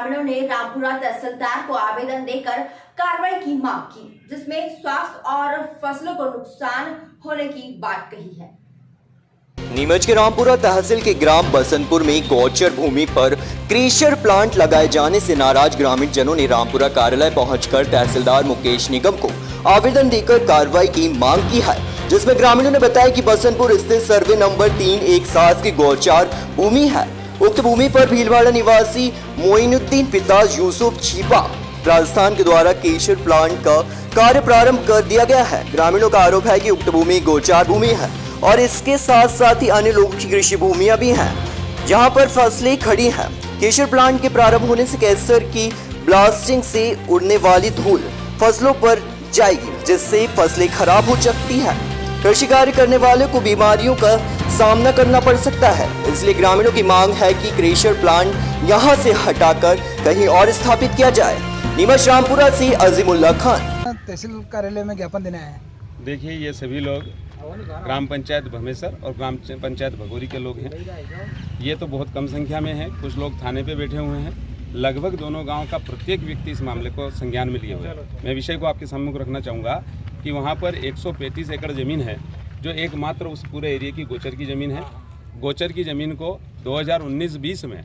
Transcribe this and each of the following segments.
ग्रामीणों ने रामपुरा तहसीलदार को आवेदन देकर कार्रवाई की मांग की, जिसमें स्वास्थ्य और फसलों को नुकसान होने की बात कही है। नीमच के रामपुरा तहसील के ग्राम बसंतपुर में गौचर भूमि पर क्रेशर प्लांट लगाए जाने से नाराज ग्रामीण जनों ने रामपुरा कार्यालय पहुंचकर तहसीलदार मुकेश निगम को आवेदन देकर कार्रवाई की मांग की है, जिसमें ग्रामीणों ने बताया कि बसंतपुर स्थित सर्वे नंबर 317 की गौचार भूमि है। उक्त भूमि पर भीलवाड़ा निवासी मोइनुद्दीन पिता यूसुफ छिपा राजस्थान के द्वारा केशर प्लांट का कार्य प्रारंभ कर दिया गया है। ग्रामीणों का आरोप है कि उक्त भूमि गौचार भूमि है और इसके साथ साथ ही अन्य लोगों की कृषि भूमियां भी हैं, जहां पर फसलें खड़ी हैं। केशर प्लांट के प्रारंभ होने से केसर की ब्लास्टिंग से उड़ने वाली धूल फसलों पर जाएगी, जिससे फसलें खराब हो सकती है। कृषि कार्य करने वालों को बीमारियों का सामना करना पड़ सकता है। इसलिए ग्रामीणों की मांग है कि क्रेशर प्लांट यहां से हटाकर कहीं और स्थापित किया जाए। नीमच रामपुरा से अजीमुल्लाह खान। तहसील कार्यालय में ज्ञापन देना है। देखिए, ये सभी लोग ग्राम पंचायत भमेसर और ग्राम पंचायत भगोरी के लोग हैं। ये तो बहुत कम संख्या में हैं, कुछ लोग थाने पे बैठे हुए हैं। लगभग दोनों गांव का प्रत्येक व्यक्ति इस मामले को संज्ञान में लिए हुए हैं। मैं विषय को आपके सम्मुख रखना चाहूँगा कि वहाँ पर 135 एकड़ ज़मीन है, जो एकमात्र उस पूरे एरिया की गोचर की ज़मीन है। गोचर की ज़मीन को 2019-20 में,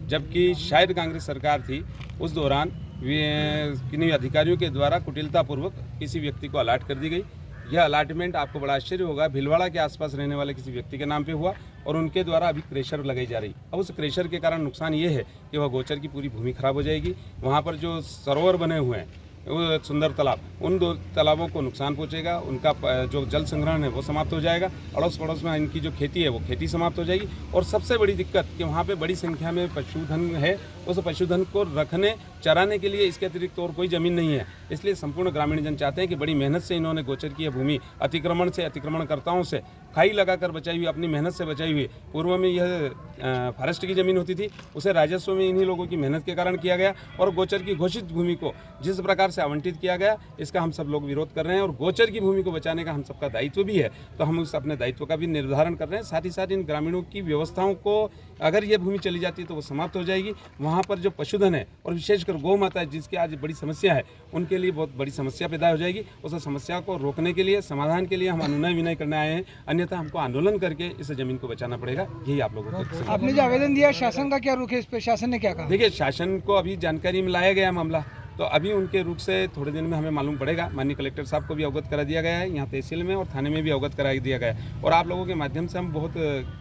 जबकि शायद कांग्रेस सरकार थी, उस दौरान किन्हीं अधिकारियों के द्वारा कुटिलतापूर्वक किसी व्यक्ति को अलाट कर दी गई। यह अलाटमेंट आपको बड़ा आश्चर्य होगा, भीलवाड़ा के आसपास रहने वाले किसी व्यक्ति के नाम पे हुआ और उनके द्वारा अभी क्रेशर लगाई जा रही। अब उस क्रेशर के कारण नुकसान ये है कि वह गोचर की पूरी भूमि खराब हो जाएगी। वहाँ पर जो सरोवर बने हुए हैं, वो सुंदर तालाब, उन दो तालाबों को नुकसान पहुंचेगा। उनका जो जल संग्रहण है वो समाप्त हो जाएगा। अड़ोस पड़ोस में इनकी जो खेती है वो खेती समाप्त हो जाएगी। और सबसे बड़ी दिक्कत कि वहाँ पे बड़ी संख्या में पशुधन है, उस पशुधन को रखने चराने के लिए इसके अतिरिक्त और कोई ज़मीन नहीं है। इसलिए संपूर्ण ग्रामीण जन चाहते हैं कि बड़ी मेहनत से इन्होंने गोचर की भूमि अतिक्रमण से, अतिक्रमणकर्ताओं से खाई लगाकर बचाई हुई, अपनी मेहनत से बचाई हुई। पूर्व में यह फॉरेस्ट की ज़मीन होती थी, उसे राजस्व में इन्हीं लोगों की मेहनत के कारण किया गया और गोचर की घोषित भूमि को जिस प्रकार से आवंटित किया गया, इसका हम सब लोग विरोध कर रहे हैं। और गोचर की भूमि को बचाने का हम सबका दायित्व भी है, तो हम उस अपने दायित्व का भी निर्धारण कर रहे हैं। साथ ही साथ इन ग्रामीणों की व्यवस्थाओं को, अगर ये भूमि चली जाती है तो वो समाप्त हो जाएगी। वहाँ पर जो पशुधन है और विशेषकर गौ माता है, जिसकी आज बड़ी समस्या है, उनके लिए बहुत बड़ी समस्या पैदा हो जाएगी। उस समस्या को रोकने के लिए, समाधान के लिए हम अनुनय विनय करने आए हैं, अन्यथा हमको आंदोलन करके इस जमीन को बचाना पड़ेगा। यही आप लोगों को। आपने जो आवेदन दिया, शासन का क्या रुख है इस पर? शासन ने क्या कहा? देखिए, शासन को अभी जानकारी में लाया गया मामला, तो अभी उनके रुख से थोड़े दिन में हमें मालूम पड़ेगा। माननीय कलेक्टर साहब को भी अवगत करा दिया गया है, यहाँ तहसील में और थाने में भी अवगत करा दिया गया है। और आप लोगों के माध्यम से हम बहुत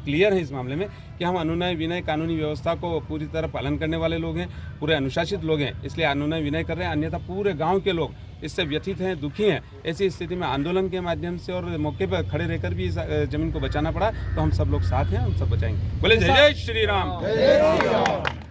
क्लियर हैं इस मामले में कि हम अनुनय विनय, कानूनी व्यवस्था को पूरी तरह पालन करने वाले लोग हैं, पूरे अनुशासित लोग हैं, इसलिए अनुनय विनय कर रहे हैं। अन्यथा पूरे गाँव के लोग इससे व्यथित हैं, दुखी हैं। ऐसी स्थिति में आंदोलन के माध्यम से और मौके पर खड़े रहकर भी इस जमीन को बचाना पड़ा, तो हम सब लोग साथ हैं, हम सब बचाएंगे। बोले जय जय श्री राम।